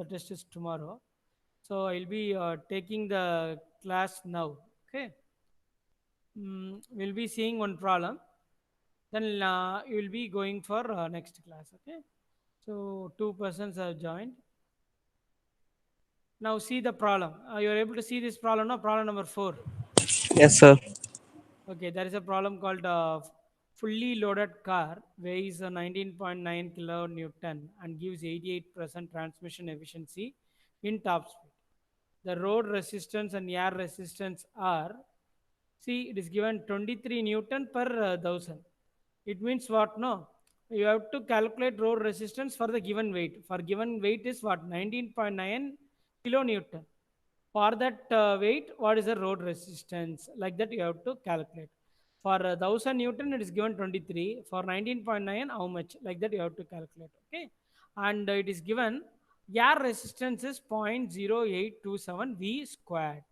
The test is tomorrow. So I'll be taking the class now. Okay. We'll be seeing one problem. Then you'll be going for next class. Okay. So two persons have joined. Now see the problem. You're able to see this problem now. Problem number 4. Yes, sir. Okay, there is a problem called fully loaded car weighs 19.9 kilonewton and gives 88% transmission efficiency in top speed. The road resistance and air resistance are, see, it is given 23 Newton per thousand. It means what? No, you have to calculate road resistance for the given weight. For given weight is what? 19.9 kilonewton. For that weight, what is the road resistance? Like that, you have to calculate. For 1000 Newton, it is given 23. For 19.9, how much? Like that, you have to calculate. Okay, and it is given air resistance is 0.0827 V squared.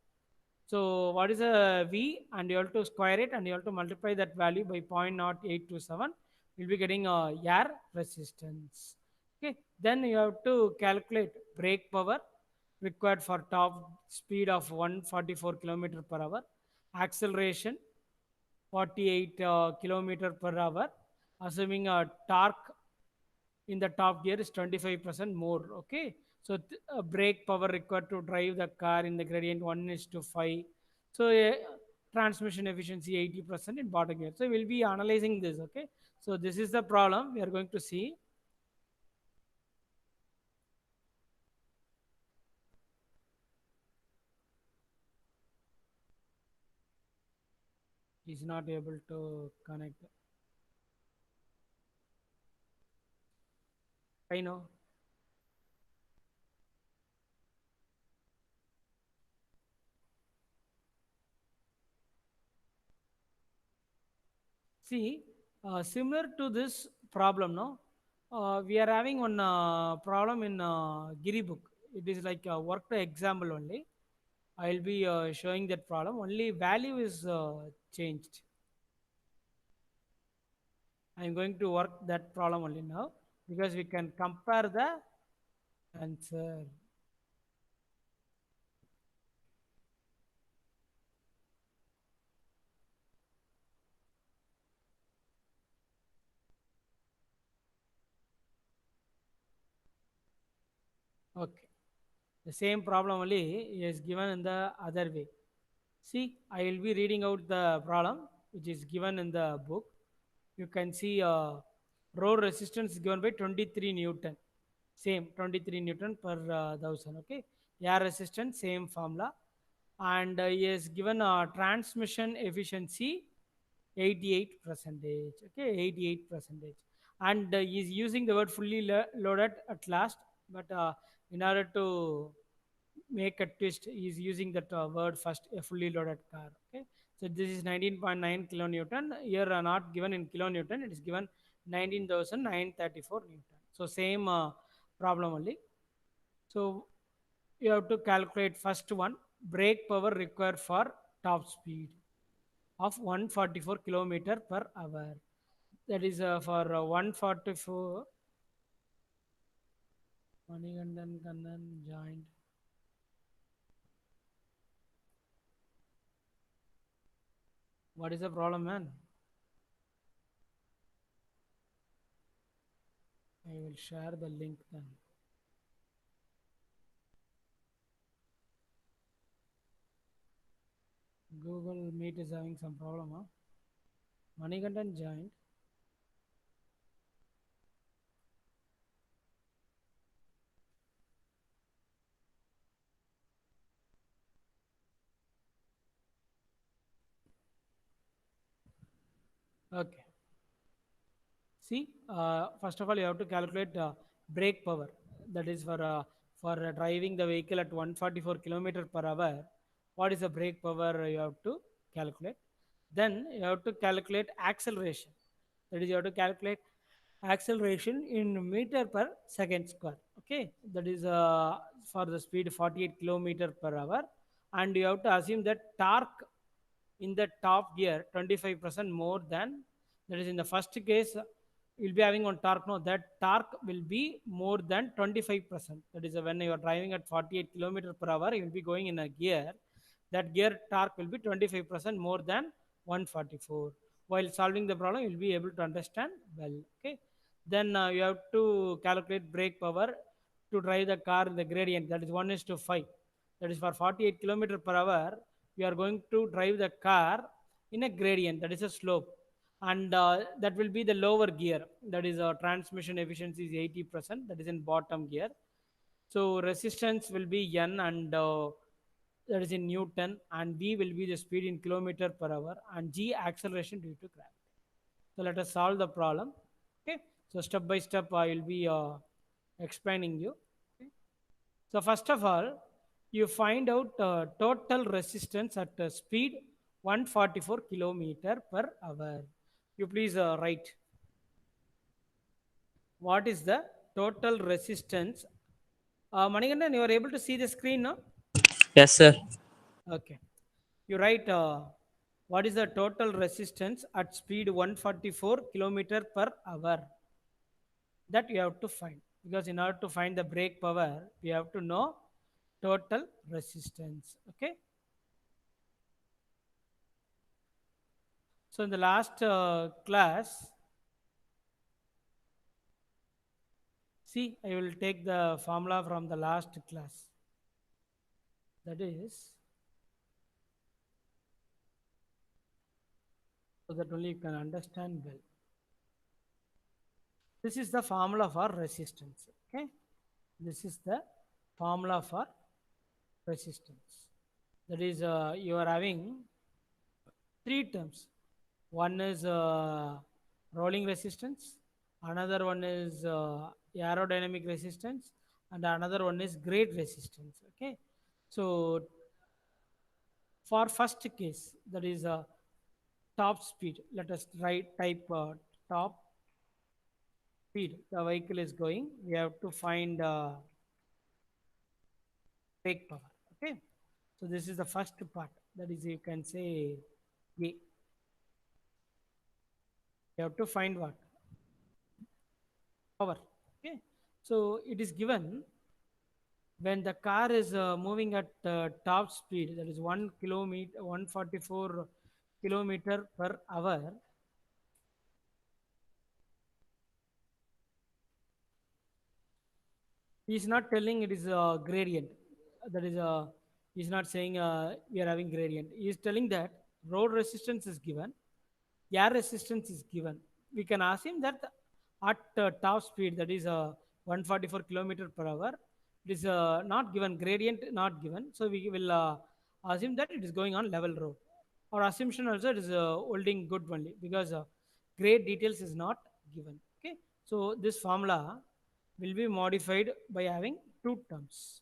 So what is a V? And you have to square it and you have to multiply that value by 0.0827. You'll be getting a air resistance. Okay. Then you have to calculate brake power required for top speed of 144 kilometer per hour, acceleration 48 kilometer per hour, assuming a torque in the top gear is 25% more. Okay, so brake power required to drive the car in the gradient 1 is to 5. So transmission efficiency 80% in bottom gear. So we'll be analyzing this. Okay, so this is the problem we are going to see. Is not able to connect. I know. See, similar to this problem, no, we are having one problem in Giri book. It is like a worked example only. I'll be showing that problem. Only value is changed. I'm going to work that problem only now because we can compare the answer. Okay. The same problem only is given in the other way. See, I will be reading out the problem which is given in the book. You can see road resistance is given by 23 Newton. Same 23 Newton per thousand. Okay. Air resistance, same formula. And is given transmission efficiency 88 percentage. Okay, 88 percentage. And is using the word fully loaded at last, but in order to make a twist, he's using that word first, a fully loaded car. Okay, so this is 19.9 kilonewton. Here not given in kilonewton, it is given 19,934 Newton. So same problem only. So you have to calculate first one, brake power required for top speed of 144 kilometer per hour. That is for 144. Manigandan Kannan joined. What is the problem, man? I will share the link then. Google Meet is having some problem, huh? Manigandan joined. Okay. See, first of all, you have to calculate brake power. That is for driving the vehicle at 144 kilometer per hour. What is the brake power you have to calculate? Then you have to calculate acceleration. That is, you have to calculate acceleration in meter per second square. Okay, that is for the speed 48 kilometer per hour, and you have to assume that torque in the top gear 25% more than, that is in the first case you'll be having on torque. No, that torque will be more than 25%. That is when you are driving at 48 kilometer per hour, you will be going in a gear. That gear torque will be 25% more than 144. While solving the problem, you'll be able to understand well. Okay. Then you have to calculate brake power to drive the car in the gradient. That is 1 is to 5. That is for 48 kilometer per hour. We are going to drive the car in a gradient. That is a slope, and that will be the lower gear. That is transmission efficiency is 80%. That is in bottom gear. So resistance will be n, and that is in newton, and v will be the speed in kilometer per hour, and g acceleration due to gravity. So let us solve the problem. Okay. So step by step I will be explaining you. Okay. So first of all, you find out total resistance at speed 144 kilometer per hour. You please write what is the total resistance. Manikandan, you are able to see the screen now? Yes, sir. Okay. You write what is the total resistance at speed 144 kilometer per hour. That you have to find, because in order to find the brake power, we have to know total resistance. Okay. So in the last class, see, I will take the formula from the last class. That is, so that only you can understand well. This is the formula for resistance. Okay. This is the formula for resistance. That is, you are having three terms. One is rolling resistance, another one is aerodynamic resistance, and another one is grade resistance. Okay. So for first case, that is top speed. Let us write type top speed the vehicle is going. We have to find brake power. Okay. So this is the first part. That is, you can say A. You have to find what? Power. Okay. So it is given when the car is moving at top speed, that is 1 kilometer, 144 kilometer per hour. He is not telling it is a gradient. That is he's not saying we are having gradient. He is telling that road resistance is given, air resistance is given. We can assume that at top speed, that is 144 kilometer per hour, it is not given, gradient not given. So we will assume that it is going on level road. Or assumption also it is holding good only, because grade details is not given. Okay. So this formula will be modified by having two terms.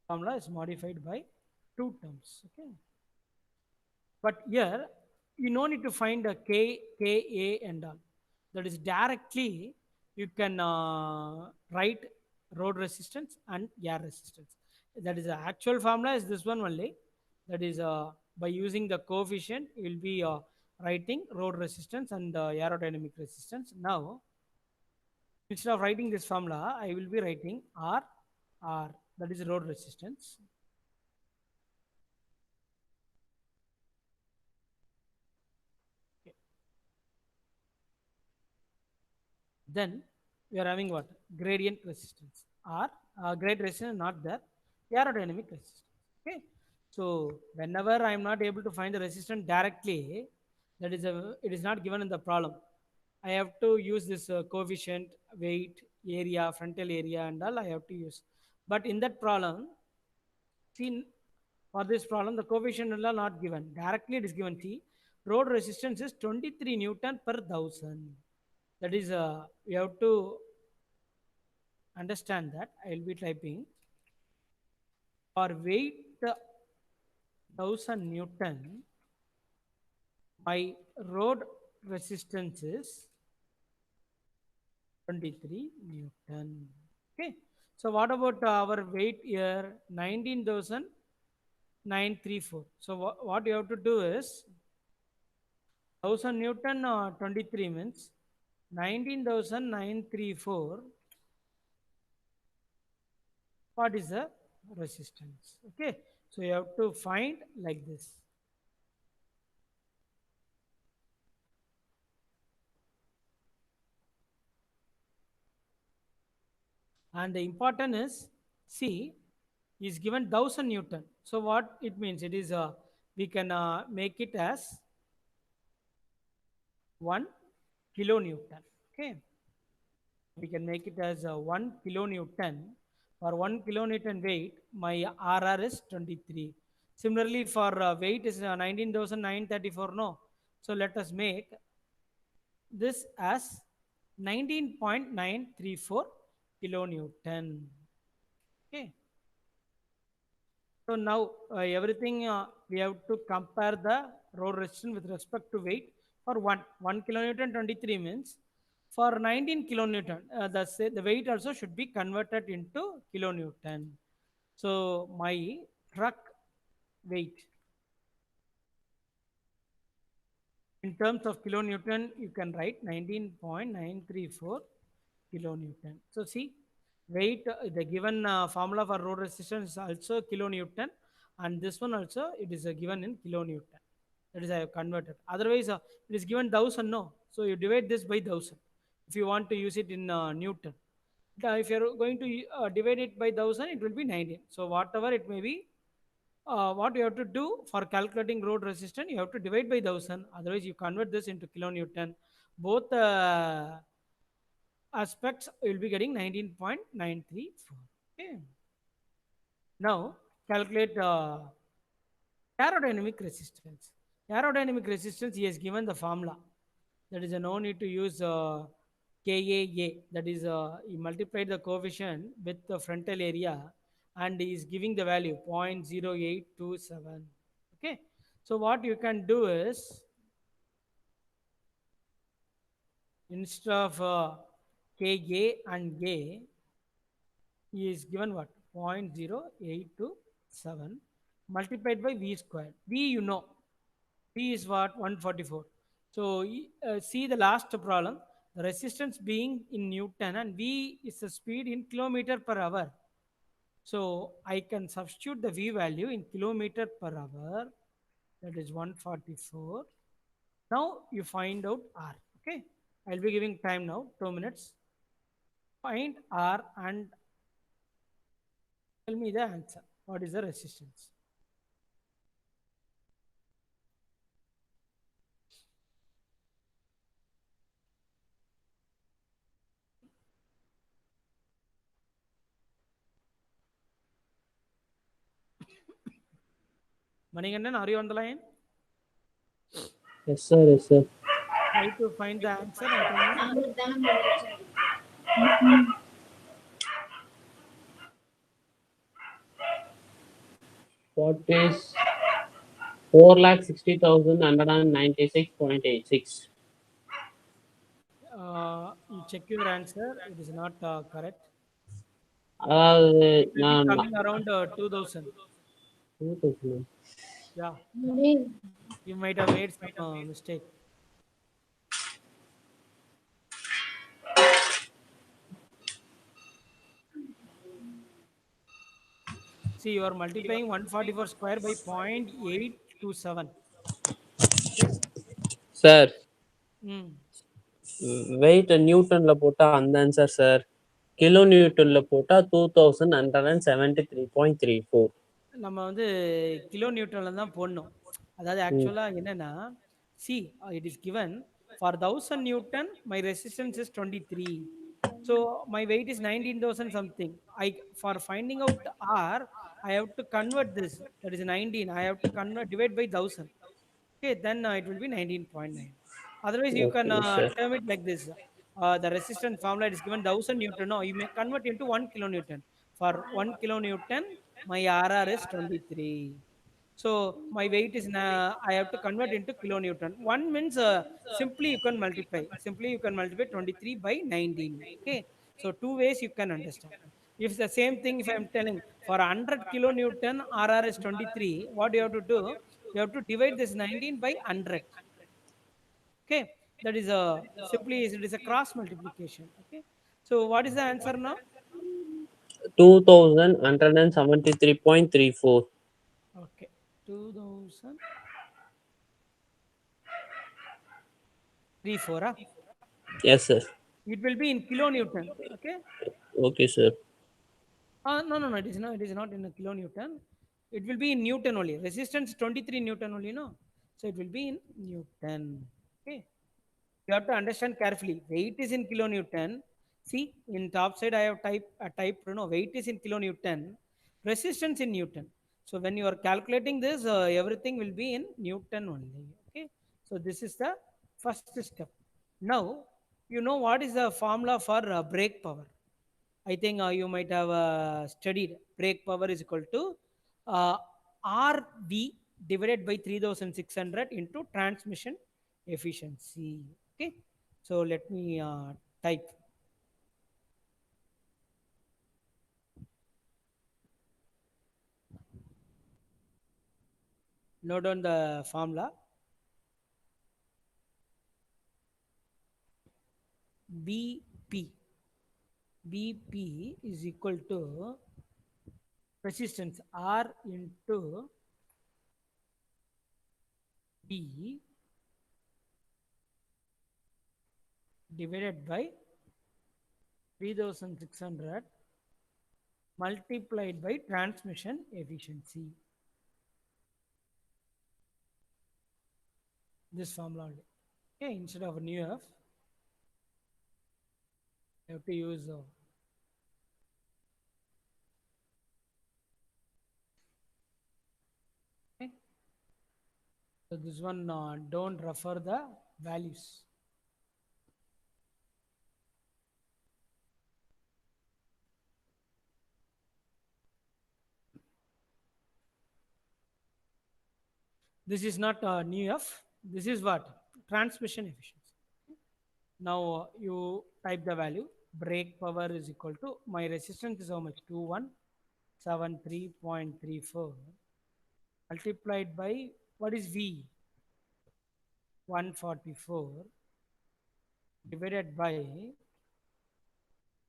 Formula is modified by two terms. Okay. But here, you no need to find a K, Ka, and all. That is directly you can write road resistance and air resistance. That is the actual formula is this one only. That is by using the coefficient, you will be writing road resistance and aerodynamic resistance. Now, instead of writing this formula, I will be writing R, that is road resistance. Okay. Then we are having what? Gradient resistance. R, gradient resistance not there. Aerodynamic resistance. Okay. So whenever I am not able to find the resistance directly, that is it is not given in the problem. I have to use this coefficient, weight, area, frontal area, and all I have to use. But in that problem, see, for this problem, the coefficient are not given. Directly it is given. See, road resistance is 23 Newton per thousand. That is, you have to understand that. I will be typing for weight 1000 Newton, my road resistance is 23 Newton. Okay. So what about our weight here? 19,934. So what you have to do is 1000 Newton 23 means 19,934. What is the resistance? Okay, so you have to find like this. And the important is, C is given 1000 Newton. So what it means? It is we can make it as 1 kilonewton. Okay, we can make it as 1 kilonewton. For 1 kilonewton weight, my RR is 23. Similarly, for weight is 19,934. No, so let us make this as 19.934 kilonewton. Okay, so now everything we have to compare the road resistance with respect to weight. For 1 kilonewton 23 means for 19 kilonewton the weight also should be converted into kilonewton. So my truck weight in terms of kilonewton you can write 19.934 kilonewton. So see, weight the given formula for road resistance is also kilonewton, and this one also it is given in kilonewton. That is I have converted. Otherwise it is given 1000. No, so you divide this by 1000 if you want to use it in Newton. If you are going to divide it by 1000, it will be 19. So whatever it may be, what you have to do for calculating road resistance, you have to divide by 1000. Otherwise, you convert this into kilonewton. Both aspects you will be getting 19.934. Okay. Now calculate aerodynamic resistance. Aerodynamic resistance, he has given the formula. That is no need to use KAA. That is, he multiplied the coefficient with the frontal area and he is giving the value 0.0827. Okay. So what you can do is, instead of KA and A, he is given what? 0.0827 multiplied by V square. V you know. V is what? 144. So see the last problem. The resistance being in Newton and V is the speed in kilometer per hour. So I can substitute the V value in kilometer per hour. That is 144. Now you find out R. Okay. I'll be giving time now, 2 minutes. Find R and tell me the answer. What is the resistance? Manigandan, are you on the line? Yes, sir. Yes, sir. Try to find the answer and tell me. What is 4,60,196.86? You check your answer. It is not correct. It will be No, coming around 2000. no. Yeah, you might have made some mistake. See, you are multiplying 144 square by 0.827. Okay. Sir, Mm. weight நியூட்டன்ல போட்டா அந்த answer sir. Kilo நியூட்டன்ல போட்டா 2173.34. நம்ம வந்து kilo நியூட்டன்ல தான் போடணும். அதாவது ஆக்சுவலாக என்னன்னா, see it is given for 1000 Newton my resistance is 23. So my weight is 19,000 something. For finding out R, I have to convert this. That is 19. I have to convert divide by 1000. Okay, then it will be 19.9. Otherwise, you can Okay, sir. term it like this. The resistance formula is given 1000 Newton. No, you may convert into 1 kilonewton. For 1 kilonewton, my RR is 23. So my weight is I have to convert into kilonewton. One means simply you can multiply. Simply you can multiply 23 by 19. Okay. So two ways you can understand. If the same thing, if I am telling for 100 kilonewton RR is 23, what you have to do? You have to divide this 19 by 100. Okay, that is a simply it is a cross multiplication. Okay, so what is the answer now? 2173.34. Okay, 2034. Huh? Yes, sir. It will be in kilonewton. Okay. Okay, sir. No, no, no. It is not. It is not in a kilonewton. It will be in Newton only. Resistance 23 Newton only. No. So it will be in Newton. Okay. You have to understand carefully. Weight is in kilonewton. See, in top side I have type. No, weight is in kilonewton. Resistance in Newton. So when you are calculating this, everything will be in Newton only. Okay. So this is the first step. Now, you know what is the formula for brake power? I think you might have studied brake power is equal to uh, RV divided by 3600 into transmission efficiency. Okay, so let me type. Note down the formula. BP. BP is equal to resistance R into B divided by 3600 multiplied by transmission efficiency. This formula only. Okay, instead of new F, you have to use okay. So this one don't refer the values. This is not new F. This is what transmission efficiency. Now you type the value. Brake power is equal to my resistance is how much 2173.34 multiplied by what is V 144 divided by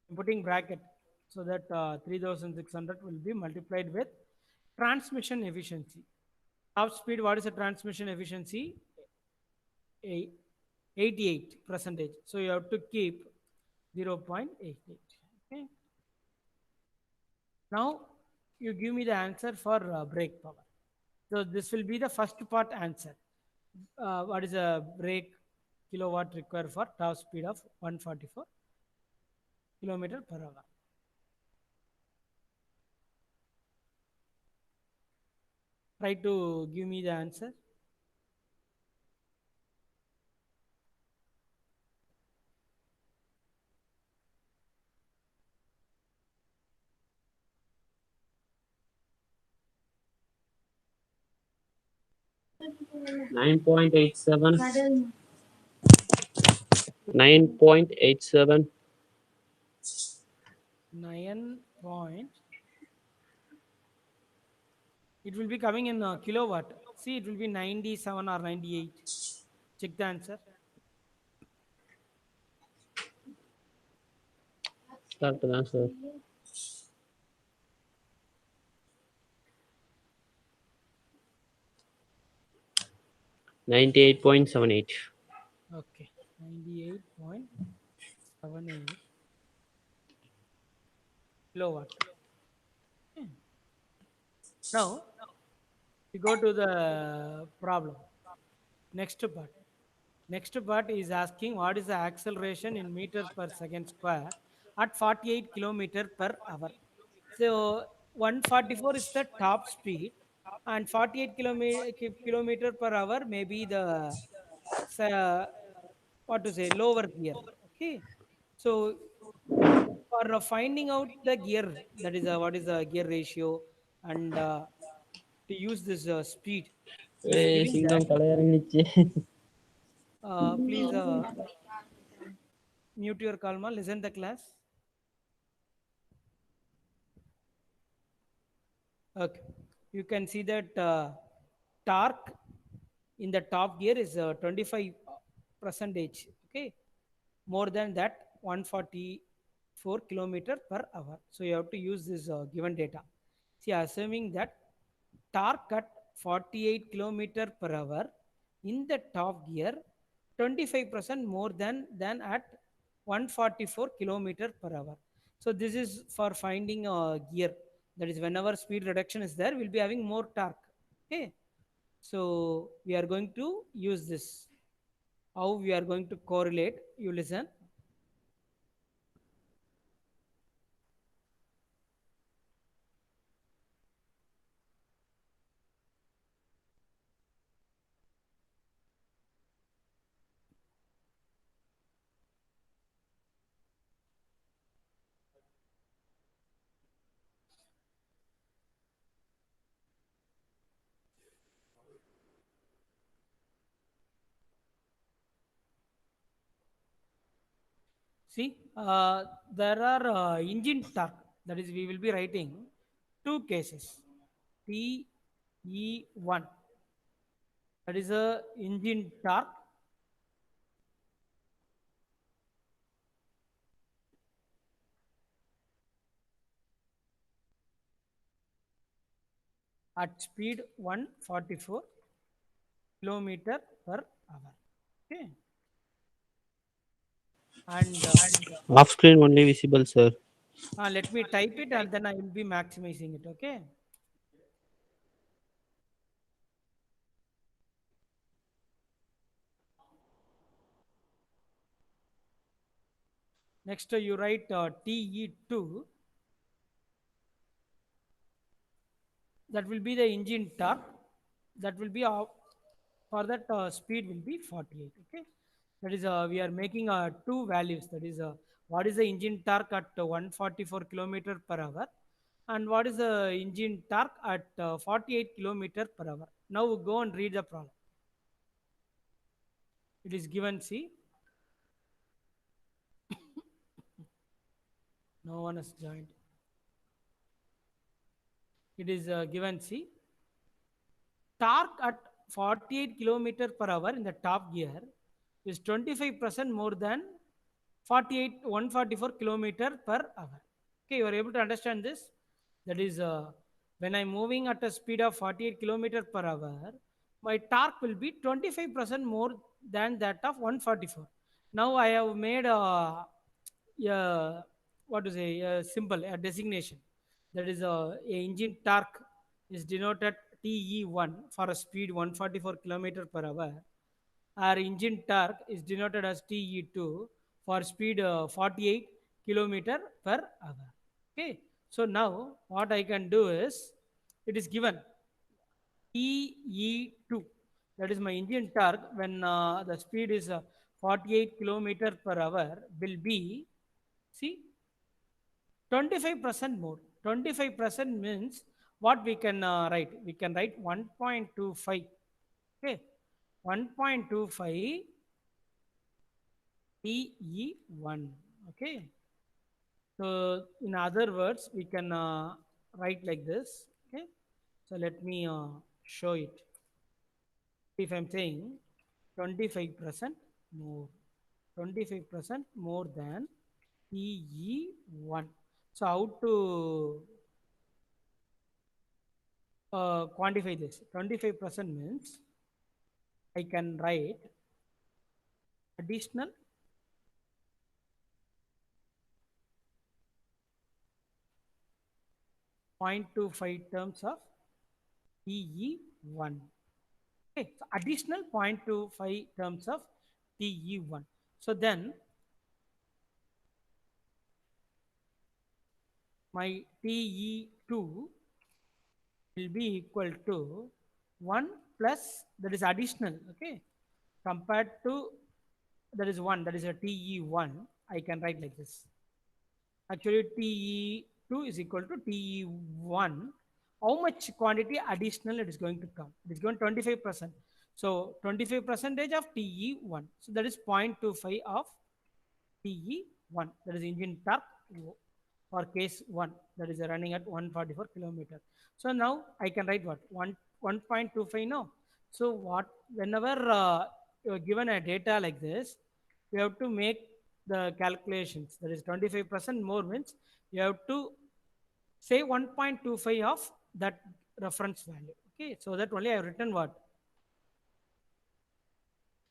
I'm putting bracket so that 3600 will be multiplied with transmission efficiency. Top speed, what is the transmission efficiency? 88 percentage. So you have to keep 0.88. Okay. Now you give me the answer for brake power. So this will be the first part answer. What is a brake kilowatt required for top speed of 144 kilometer per hour? Try to give me the answer. 9.87. 9.87. 9 point. It will be coming in kilowatt. See, it will be 97 or 98. Check the answer. Correct answer. 98.78. Okay, 98.78 kilowatt. Okay. Now, we go to the problem. Next part. Next part is asking what is the acceleration in meter per second square at 48 kilometer per hour. So 144 is the top speed and 48 kilometer per hour may be the uh, what to say lower gear. Okay. So for finding out the gear, that is what is the gear ratio and to use this speed, he's giving that. சிங்கம் கலையரங்கிச்சு. Please mute your kalma, listen the class. Okay, you can see that torque in the top gear is 25 percentage, okay, more than that 144 kilometer per hour. So you have to use this given data. See, assuming that torque at 48 kilometer per hour in the top gear, 25% more than at 144 kilometer per hour. So this is for finding a gear. That is, whenever speed reduction is there, we'll be having more torque. Okay. So we are going to use this. How we are going to correlate? You listen. See, there are engine torque. That is, we will be writing two cases. TE1. That is a engine torque at speed 144 kilometer per hour. Okay. And Off screen only visible, sir. let me type it and then I will be maximizing it. Okay. Next, you write TE2. That will be the engine torque. That will be for that speed will be 48. Okay. That is, we are making two values. That is, what is the engine torque at 144 kilometer per hour, and what is the engine torque at 48 kilometer per hour. Now go and read the problem. It is given. See, no one has joined. It is given. See, torque at 48 kilometer per hour in the top gear is 25% more than 144 kilometer per hour. Okay, you are able to understand this. That is, when I'm moving at a speed of 48 kilometer per hour, my torque will be 25% more than that of 144. Now I have made a what to say, a symbol, a designation. That is, a engine torque is denoted TE1 for a speed 144 kilometer per hour. Our engine torque is denoted as TE2 for speed 48 kilometer per hour. Okay. So now what I can do is, it is given TE2. That is my engine torque when the speed is 48 kilometer per hour will be, see, 25% more. 25% means what we can write? We can write 1.25. Okay. 1.25 TE1. Okay. So in other words, we can write like this. Okay. So let me show it. If I'm saying 25% more, 25% more than TE1. So how to quantify this? 25% means I can write additional 0.25 terms of TE1. Okay, so additional 0.25 terms of TE1. So then my TE2 will be equal to 1 plus, that is additional, okay, compared to, that is 1, that is a TE1. I can write like this. Actually, TE2 is equal to TE1. How much quantity additional it is going to come? It is going 25%. So 25 percentage of TE1. So that is 0.25 of TE1. That is engine torque for case 1. That is running at 144 kilometer. So now I can write what? 1.25 now. So what? Whenever you are given a data like this, you have to make the calculations. That is 25% more means you have to say 1.25 of that reference value. Okay, so that only I have written what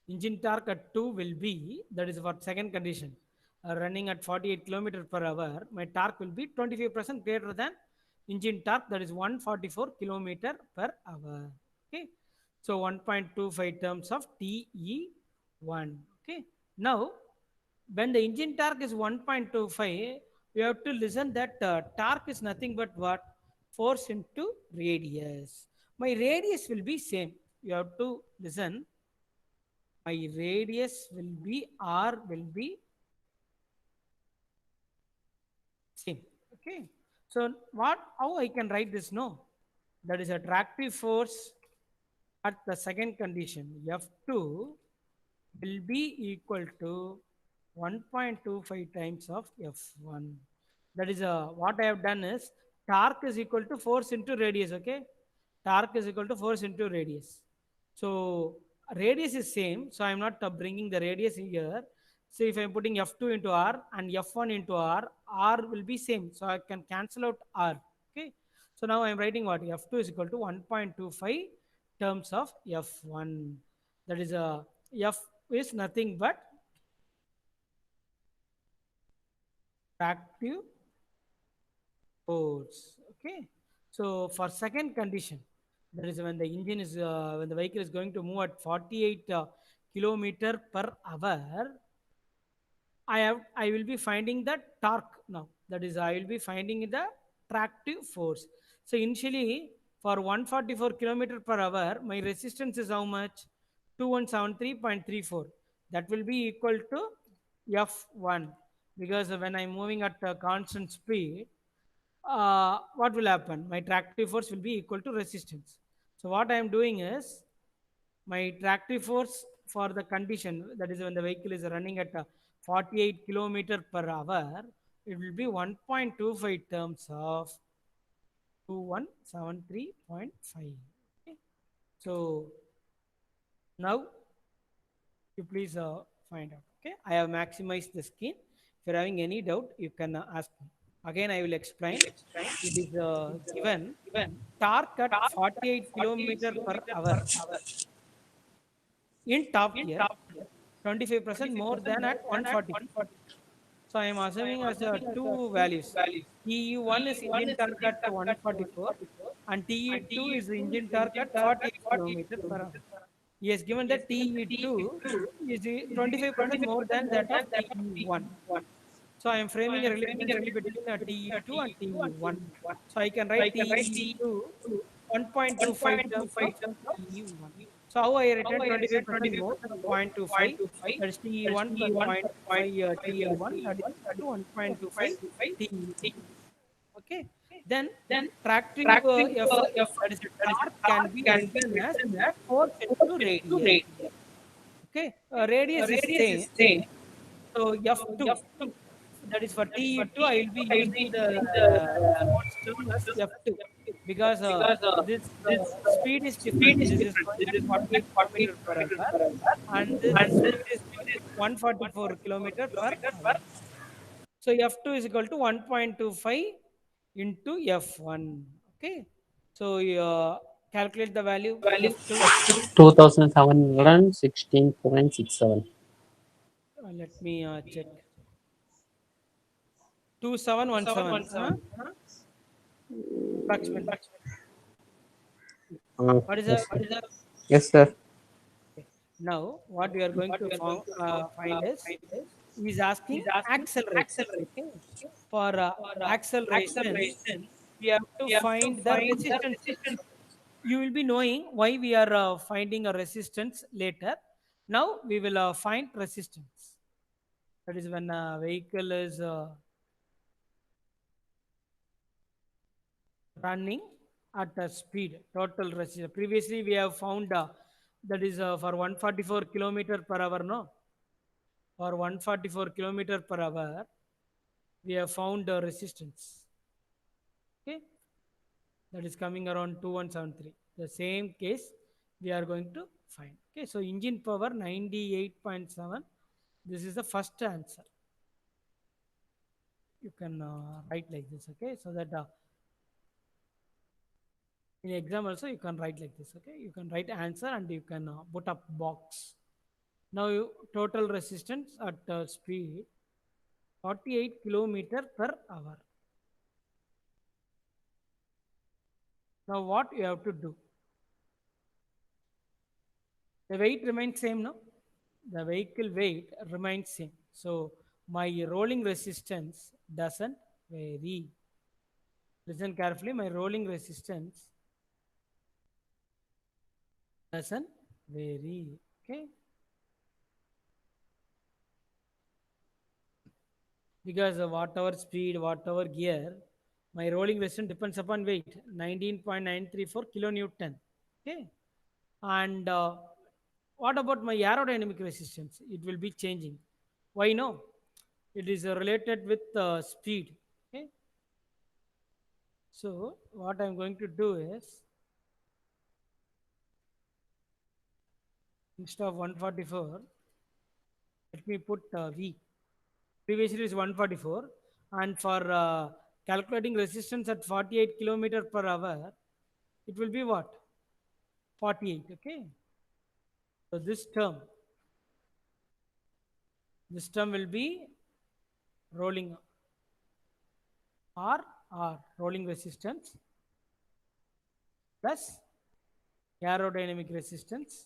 engine torque at 2 will be, that is for second condition, running at 48 kilometer per hour, my torque will be 25% greater than engine torque, that is 144 kilometer per hour. Okay, so 1.25 terms of TE1. Okay, now when the engine torque is 1.25, you have to listen that torque is nothing but what, force into radius. My radius will be same. You have to listen, my radius will be r will be same. Okay, so what, how I can write this? No, that is attractive force at the second condition, F2 will be equal to 1.25 times of F1. That is what I have done is torque is equal to force into radius. Okay, torque is equal to force into radius. So radius is same. So I am not bringing the radius here. So if I am putting F2 into R and F1 into R will be same. So I can cancel out R. Okay. So now I am writing what, F2 is equal to 1.25 terms of F1. That is F is nothing but active force. Okay, so for second condition, that is when the engine is when the vehicle is going to move at 48 kilometer per hour, I will be finding the torque now. That is, I will be finding the tractive force. So initially for 144 kilometer per hour, my resistance is how much? 2173.34. That will be equal to F1, because when I'm moving at a constant speed, what will happen? My tractive force will be equal to resistance. So what I am doing is, my tractive force for the condition, that is when the vehicle is running at 48 kilometer per hour, it will be 1.25 terms of 2173.5. Okay. So now you please find out. Okay, I have maximized the screen. If you're having any doubt, you can ask me. Again, I will explain. It is given torque at 48 kilometer per hour in top gear, 25% more than at 140. So I am assuming as two values. TE1 is engine torque at 144 and TE2 is engine torque at 48 kilometer per hour. He has given that TE2 is 25% more than that of TE1. So I am framing a relationship between TE2 and TE1. So I can write TE2 1.25 terms of TE1. So how I written 25% more, 0.25, that is TE1 plus 0.5 TE1, that is equal to 1.25 TE2. Okay. Then tractive effort, that is torque, can be written as force into radius. Okay. Radius is same. So F2, that is for TE2, I will be using the force term as F2, because this speed is different. This is going at 48 kilometer per hour and this speed is going at 144 kilometer per hour. So F2 is equal to 1.25 into F1. Okay. So calculate the value F2. 2716.67. Let me check. 2717. Approximately. What is Yes, the sir. Yes, sir. Okay. Now, what we are going to find is asking acceleration. Okay. For acceleration, we have to find the resistance. You will be knowing why we are finding a resistance later. Now, we will find resistance. That is when a vehicle is running at a speed, total resistance. Previously, we have found that is for 144 kilometer per hour, no? For 144 kilometer per hour, we have found the resistance. Okay, that is coming around 2173. The same case we are going to Fine. Okay, so engine power 98.7. This is the first answer. You can write like this, okay? So that in exam also you can write like this, okay? You can write answer and you can put up box. Now total resistance at speed 48 kilometer per hour. Now what you have to do? The weight remains same, no? The vehicle weight remains same. So my rolling resistance doesn't vary. Listen carefully. My rolling resistance doesn't vary. Okay, because whatever speed, whatever gear, my rolling resistance depends upon weight. 19.934 kilonewton. Okay, and what about my aerodynamic resistance? It will be changing. Why no? It is related with speed. Okay, so what I'm going to do is instead of 144, let me put V. Previously it is 144, and for calculating resistance at 48 kilometer per hour, it will be what? 48. Okay. So this term will be rolling R rolling resistance plus aerodynamic resistance,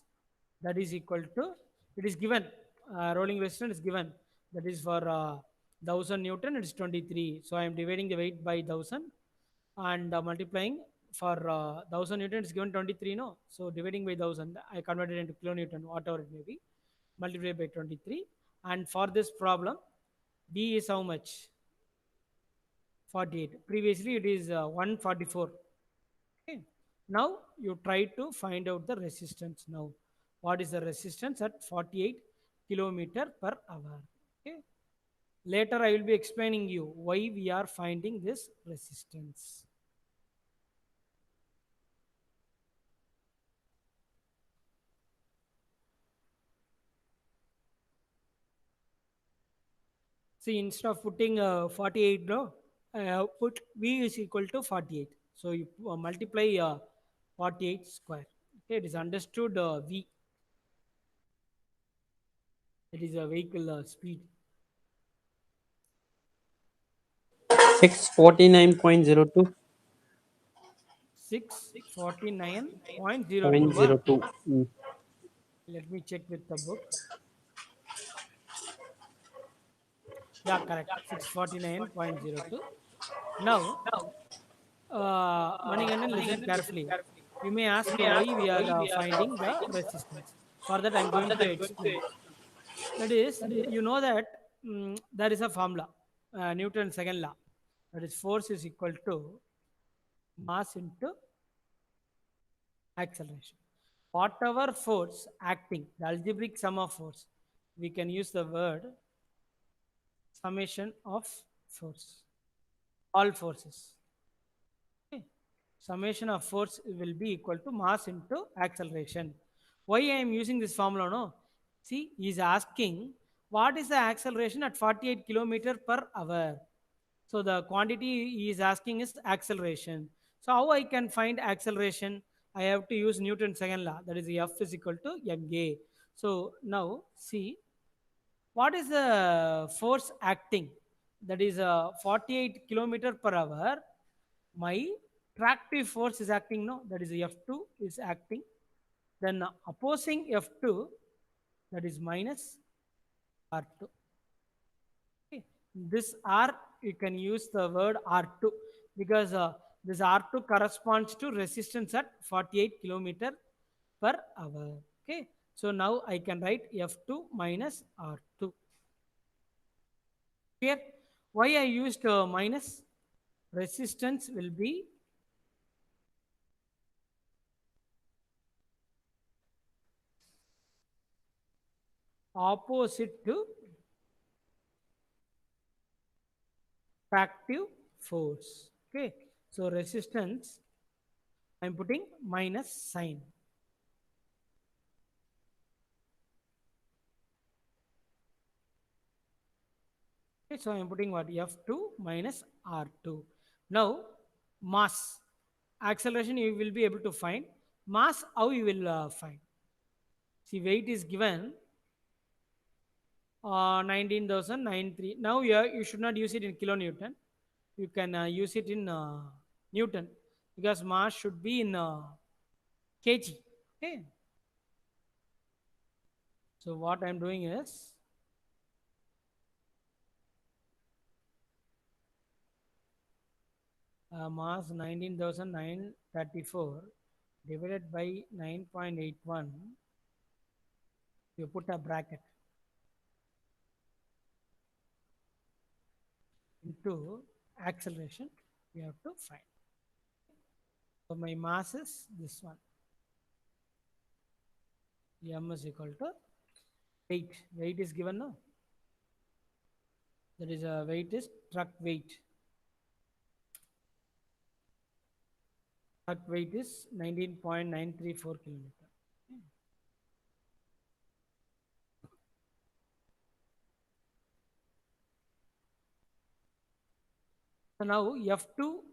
that is equal to, it is given, rolling resistance is given, that is for 1000 Newton, it is 23. So I am dividing the weight by 1000 and multiplying for 1000 Newton, it is given 23, no? So dividing by 1000, I converted into kilonewton, whatever it may be, multiplied by 23. And for this problem, D is how much? 48. Previously it is 144. Okay. Now you try to find out the resistance now. What is the resistance at 48 kilometer per hour? Okay. Later I will be explaining you why we are finding this resistance. See, instead of putting 48, no, I have put V is equal to 48. So you multiply 48 square. Okay, it is understood V. It is a vehicle speed. 649.02. 649.02. 0.02. Let me check with the book. Yeah, correct. 649.02. Now, Manigandan, listen carefully. You may ask why we are finding the resistance. For that, I'm going to explain. That is, you know that there is a formula, Newton's second law. That is, force is equal to mass into acceleration. Whatever force acting, the algebraic sum of force, we can use the word summation of force, all forces. Okay. Summation of force will be equal to mass into acceleration. Why I am using this formula? No, see, he is asking what is the acceleration at 48 kilometer per hour. So the quantity he is asking is acceleration. So how I can find acceleration? I have to use Newton's second law. That is F is equal to ma. So now see, what is the force acting? That is 48 kilometer per hour. My tractive force is acting, no? That is F2 is acting. Then opposing F2, that is minus R2. Okay. This R, you can use the word R2 because this R2 corresponds to resistance at 48 kilometer per hour. Okay. So now I can write F2 minus R2. Here, why I used minus? Resistance will be opposite to active force. Okay, so resistance, I'm putting minus sign. Okay, so I am putting what? F2 minus R2. Now, mass. Acceleration you will be able to find. Mass, how you will find? See, weight is given 19,903. Now, you should not use it in kilonewton. You can use it in Newton because mass should be in kg. Okay. So, what I am doing is mass 19,934 divided by 9.81. You put a bracket into acceleration. We have to find. So my mass is this one. M is equal to weight. Weight is given now. That is weight is truck weight. Truck weight is 19.934 kilometer. So now F2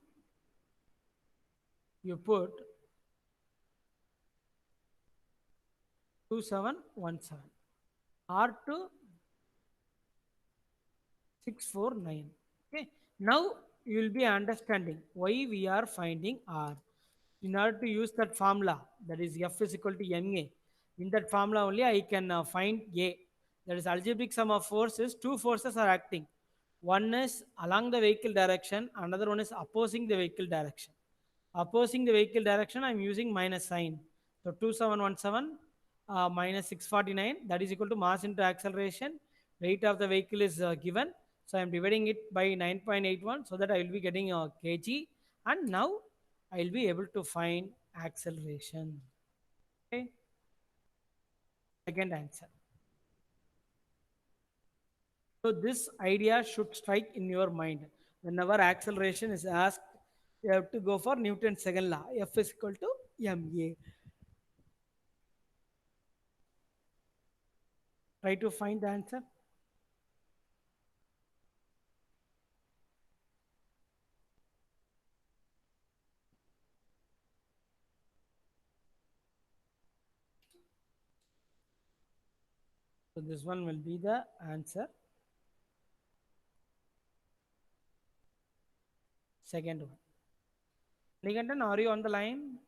you put 2717. R2 649. Okay. Now you will be understanding why we are finding R. In order to use that formula, that is F is equal to ma. In that formula only I can find A. That is algebraic sum of forces. Two forces are acting. One is along the vehicle direction, another one is opposing the vehicle direction. Opposing the vehicle direction, I am using minus sign. So 2717 minus 649, that is equal to mass into acceleration. Weight of the vehicle is given. So I am dividing it by 9.81 so that I will be getting a kg. And now I will be able to find acceleration. Okay. Second answer. So this idea should strike in your mind. Whenever acceleration is asked, you have to go for Newton's second law. F is equal to ma. Try to find the answer. So this one will be the answer. Second one. Nikantan, are you on the line?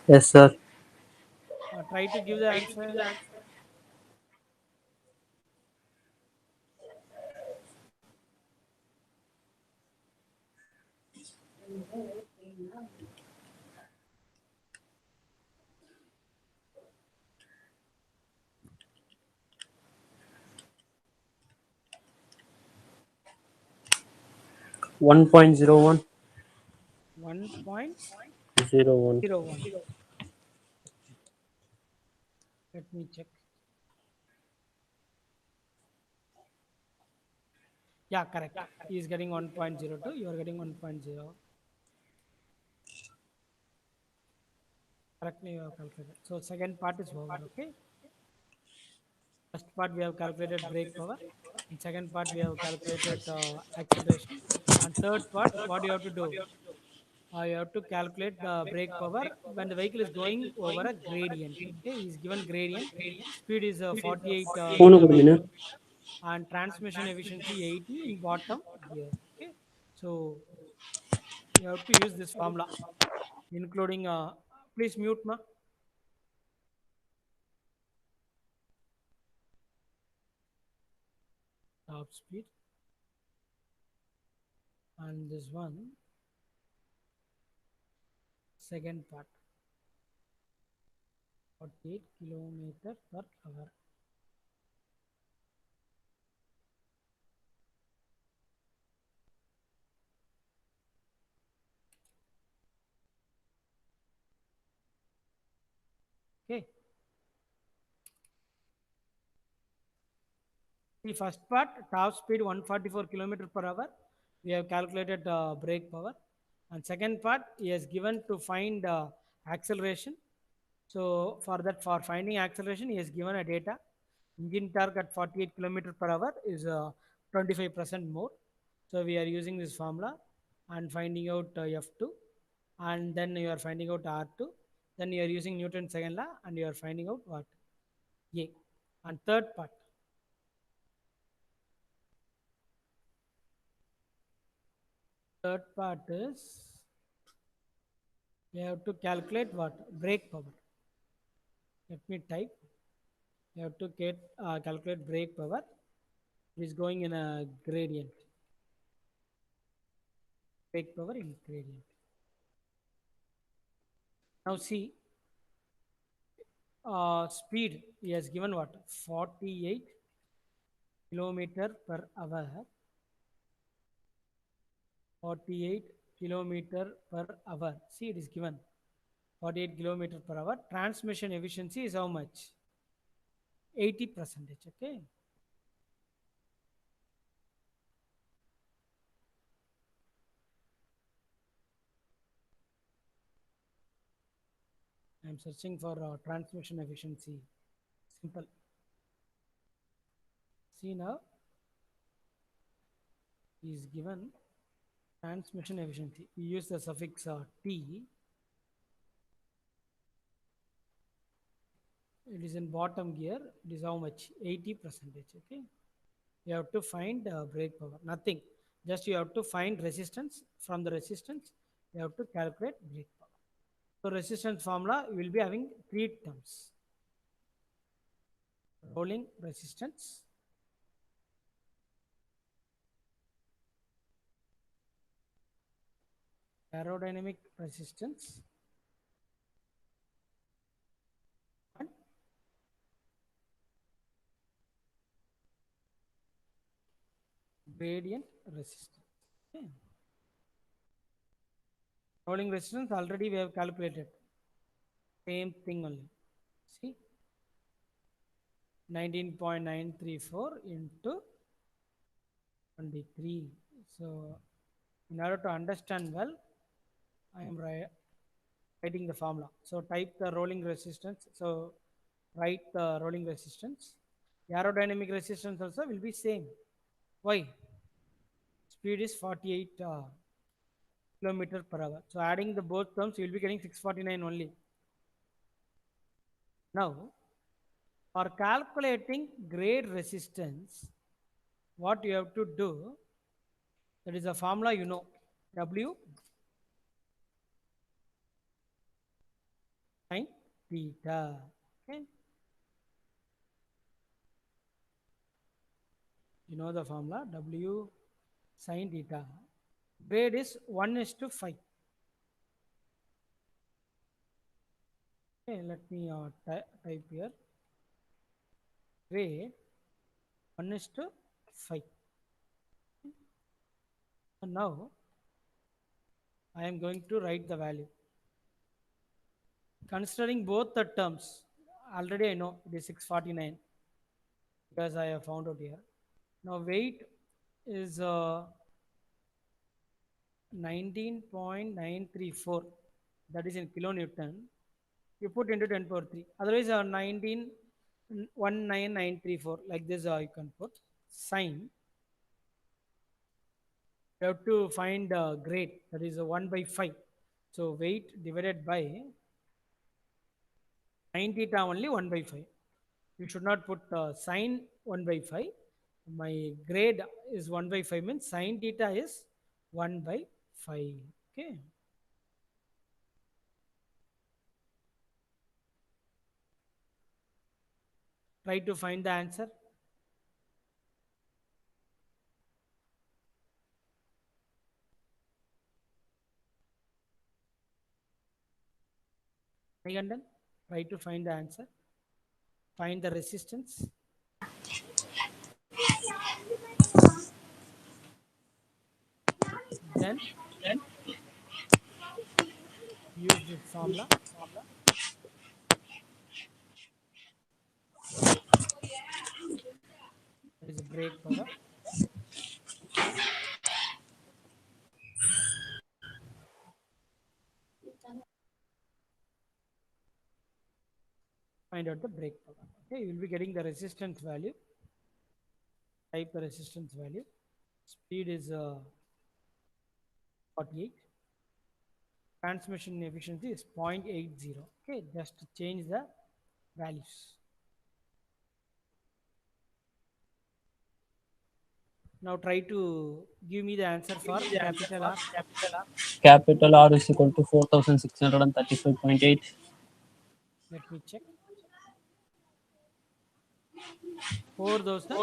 Yes, sir. Try to give the answer. 1.01. 1.01. 01. Let me check. Yeah, correct. He is getting 1.02. You are getting 1.0. Correctly, you have calculated. So second part is over. Okay. First part we have calculated brake power. In second part we have calculated acceleration. And third part, what you have to do? You have to calculate the brake power when the vehicle is going over a gradient. Okay, is given gradient. Speed is 48 Phone kilometer, கொடுங்க. and transmission efficiency 80 in bottom gear. Okay, so you have to use this formula, including. Please mute, ma. Top speed, and this one second part, 48 kilometer per hour. Okay. The first part, top speed 144 kilometer per hour. We have calculated brake power. And second part, he has given to find acceleration. So for that, for finding acceleration, he has given a data. Engine torque at 48 kilometer per hour is 25% more. So we are using this formula and finding out F2, and then you are finding out R2. Then you are using Newton's second law and you are finding out what? A. And third part is you have to calculate what? Brake power. Let me type. You have to calculate brake power. It is going in a gradient. Brake power in gradient. Now see, speed he has given what? 48 kilometer per hour. 48 kilometer per hour. See, it is given 48 kilometer per hour. Transmission efficiency is how much? 80%. Okay. I am searching for transmission efficiency. Simple. See now, is given transmission efficiency. We use the suffix T. It is in bottom gear. It is how much? 80%. Okay. You have to find brake power. Nothing. Just you have to find resistance. From the resistance, you have to calculate brake power. So resistance formula, you will be having three terms. Rolling resistance, aerodynamic resistance, and gradient resistance. Okay. Rolling resistance already we have calculated. Same thing only. See, 19.934 into 23. So in order to understand well, I am writing the formula. So type the rolling resistance. So write the rolling resistance. The aerodynamic resistance also will be same. Why? Speed is 48 kilometer per hour. So adding the both terms, you will be getting 649 only. Now, for calculating grade resistance, what you have to do, that is a formula you know, W sin theta. Okay. You know the formula, W sin theta. Grade is 1:5. Okay, let me type here. Grade 1:5. So now I am going to write the value. Considering both the terms, already I know it is 649 because I have found out here. Now weight is 19.934, that is in kilonewton. You put into 10 power 3. Otherwise 19.19934, like this you can put. Sine, you have to find grade, that is 1 by 5. So weight divided by 9 theta only 1 by 5. You should not put sine 1 by 5. My grade is 1 by 5 means sine theta is 1 by 5. Okay. Try to find the answer. Nigandan, try to find the answer. Find the resistance. Then use this formula. That is brake power. Find out the brake power. Okay, you will be getting the resistance value. type the resistance value. Speed is 48. Transmission efficiency is 0.80. Okay, just change the values. Now try to give me the answer for capital R. Capital R is equal to 4635.8. Let me check. 4,000.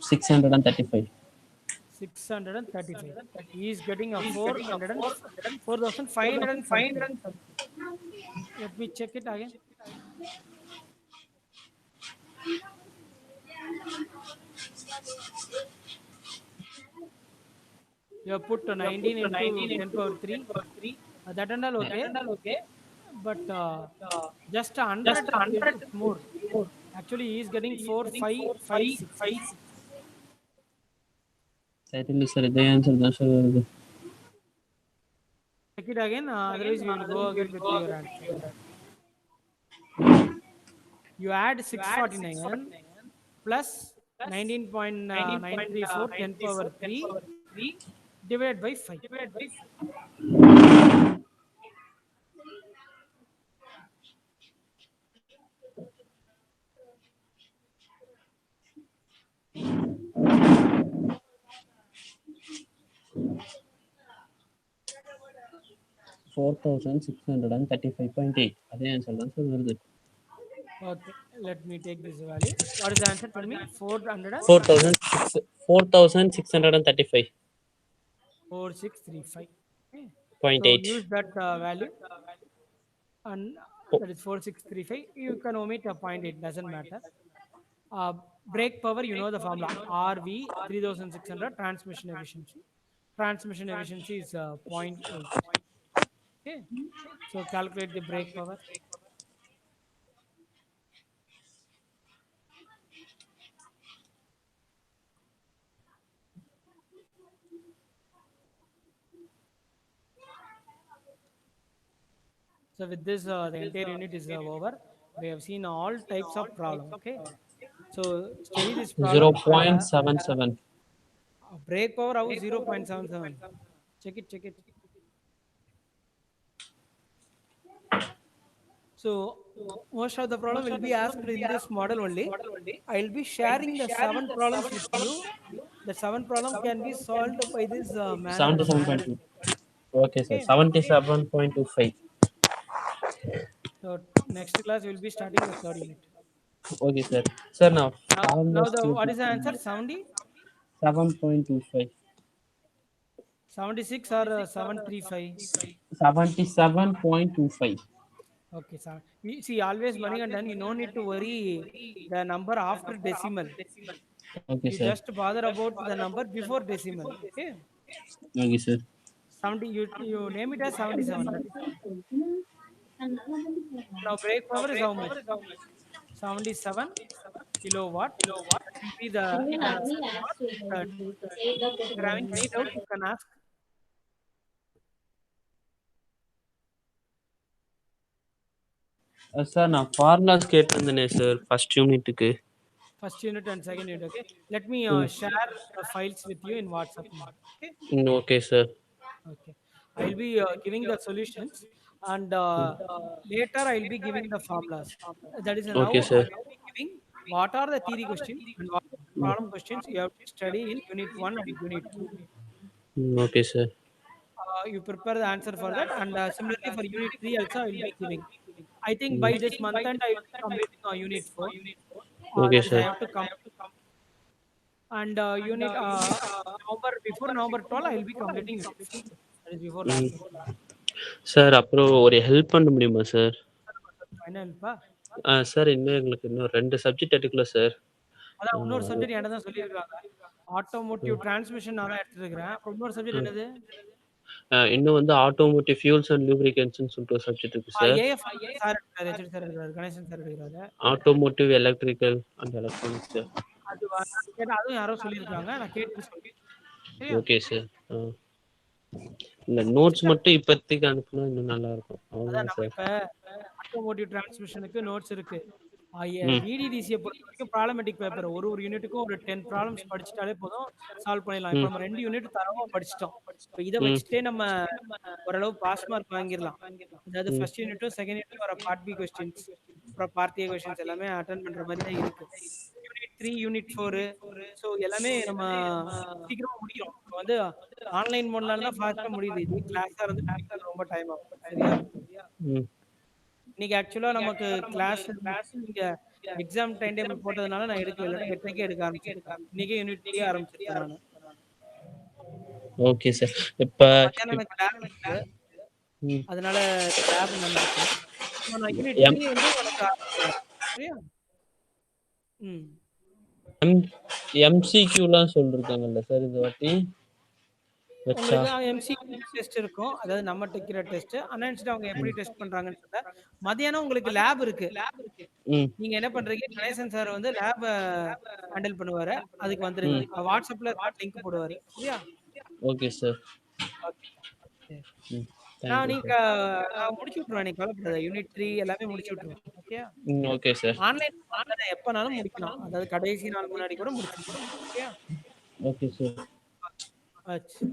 635. 635. He is getting a 4,500 something. Let me check it again. You have put 19 into 10 power 3. That and all okay. But just 100 is more. Actually, he is getting 4,556. Certainly, sir. The answer is sir. Check it again. Otherwise, we will go again with your answer. You add 649 plus 19.934 10 power 3 divided by 5. 4635.8. That's the answer. Okay, let me take this value. What is the answer? Tell me. 400 4635.8. 4635. Okay. So use that value, and that is 4635. You can omit a point, it doesn't matter. Brake power, you know the formula RV 3600. Transmission efficiency. Transmission efficiency is 0.8. Okay. So calculate the brake power. So with this, the entire unit is over. We have seen all types of problem. Okay. So study this problem and 0.77. brake power how 0.77. Check it. Check it. So most of the problem will be asked in this model only. I'll be sharing the 7 problems with you. The 7 problem can be solved by this manner only. That is 77.2. Okay, sir. okay. 77.25. So next class we'll be starting the third unit. Okay, sir. Sir, now Now formula the what statement is the answer? 70, 7.25. 76 or 735? 77.25. Okay, so you see always money and done. You no need to worry the number after decimal. Okay, You sir. just bother about the number before decimal. Okay. Okay, sir. 70, you name it as 77. That is now brake power is how much? 77 kilowatt. That will be the answer for third. If you're having any doubt, you can ask. Sir, now formulas கேட்டிருந்தேனே sir first unit-க்கு. First unit and second unit. Okay. Let me share the files with you in WhatsApp now. Okay. Okay, sir. Okay. I'll be giving the solutions, and later I'll be giving the formulas. That is now Okay, sir. I'll be giving what are the theory questions and what are the problem questions you have to study in unit 1 and unit 2. Okay, sir. You prepare the answer for that, and similarly for unit 3 also I will be giving. I think by this month end I will be completing unit 4. Okay, That is I sir. have to come, and unit November, before November 12 I will be completing unit 4. That is before last month. Sir அப்புறம் ஒரு help பண்ண முடியுமா sir? Final pa. Sir இன்னும் எங்களுக்கு இன்னும் 2 subject எடுக்கல sir. அதான் இன்னொரு சப்ஜெக்ட் என்கிட்ட தான் சொல்லியிருக்காங்க. ஆட்டோமோட்டிவ் டிரான்ஸ்மிஷன் நான் தான் எடுத்துருக்கிறேன். அப்புறம் இன்னொரு சப்ஜெக்ட் என்னது? இன்னும் வந்து ஆட்டோமோட்டிவ் ஃபியூல்ஸ் அண்ட் லூப்ரிகன்ட்ஸ்னு சொல்லிட்டு ஒரு சப்ஜெக்ட் இருக்கு சார். ஏஎஃப் சார் எடுக்கிறாரு, ஹெச்டி சார் எடுக்கிறாரு, கணேசன் சார் எடுக்கிறாரு. Automotive electrical and electronics sir. அதுவும் யாரோ சொல்லியிருக்காங்க. நான் கேட்டு சொல்றேன். Okay sir. இல்ல நோட்ஸ் மட்டும் இப்போதைக்கு அனுப்புனா இன்னும் நல்லா இருக்கும். அதான் அவ்வளவுதான் நம்ம சார். இப்ப ஆட்டோமோட்டிவ் டிரான்ஸ்மிஷனுக்கு நோட்ஸ் இருக்கு. ம். VDDCய பொறுத்தவரைக்கும் ப்ராப்ளமேட்டிக் பேப்பர் ஒரு யூனிட்டுக்கும் ஒரு 10 ப்ராப்ளம்ஸ் படிச்சுட்டாலே போதும், சால்வ் பண்ணிடலாம். இப்ப ம். நம்ம 2 யூனிட் தரோவா படிச்சுட்டோம். இப்ப இத ம். வச்சுட்டே நம்ம ஓரளவு பாஸ் மார்க் வாங்கிரலாம். அதாவது ம். ஃபர்ஸ்ட் யூனிட்டும், செகண்ட் யூனிட்டும் வர பார்ட் பி கொஸ்டின்ஸ், அப்புறம் பார்ட் ஏ கொஸ்டின்ஸ் எல்லாமே அட்டெண்ட் பண்ற மாரி தான் இருக்கு. யூனிட் 3, யூனிட் 4 ஸோ எல்லாமே நம்ம சீக்கிரமா முடிக்கிறோம். இப்ப வந்து ஆன்லைன் மோட்ல இருந்தா ஃபாஸ்ட்டா முடியுது. இதே கிளாஸா இருந்து முடிக்கிறது ரொம்ப டைம் ஆகும். சரியா? ம். இன்னைக்கு ஆக்சுவலா நமக்கு கிளாஸ் முடிச்சு நீங்க எக்ஸாம் டைம் டேபிள் போட்டதுனால நான் எடுக்கல. இல்லாட்டா 8:30க்கே எடுக்க ஆரம்பிச்சிருப்பேன். இன்னைக்கே யூனிட் 3 ஆரம்பிச்சிருப்பேன் நானு. Okay sir. இப்ப மத்தியானம் இப் எனக்கு லேப் இருக்கு. ம். அதனால லேப் நடந்துச்சு. இப்போ நான் யூனிட் எம் 3 வந்து உனக்கு ஆரம்பிக்கிறேன். சரியா? ம். எம் எம்சிக்யூலாம் சொல்லிருக்காங்கல்ல சார் இந்த வாட்டி வச்சா? உங்களுக்கு எம்சிக்யூ டெஸ்ட் இருக்கும். அதாவது நம்ம டெக்கிற டெஸ்ட். அனௌன்ஸ்டு அவங்க எப்படி டெஸ்ட் பண்றாங்கன்னு தெரியல. மதியானம் உங்களுக்கு லேப் இருக்கு. ம். நீங்க என்ன பண்றீங்க? கணேசன் சார் வந்து லேப ஹேண்டில் பண்ணுவாரு. அதுக்கு வந்துருங்க. ம். WhatsAppல லிங்க் போடுவாரு. சரியா? Okay sir. ஓகே. சரி. ம். நான் தேங்க் யூ நீங்க சார். நான் முடிச்சு விட்டுருவேன். நீ கவலைப்படாத. யூனிட் 3 எல்லாமே முடிச்சு விட்டுருவேன். ஓகேயா? ம். Okay sir. ஆன்லைன் தானே எப்பனாலும் முடிக்கலாம். அதாவது கடைசி நாள் முன்னாடி கூட முடிச்சுக்கலாம். ஓகேயா? Okay sir. ஆச்சு.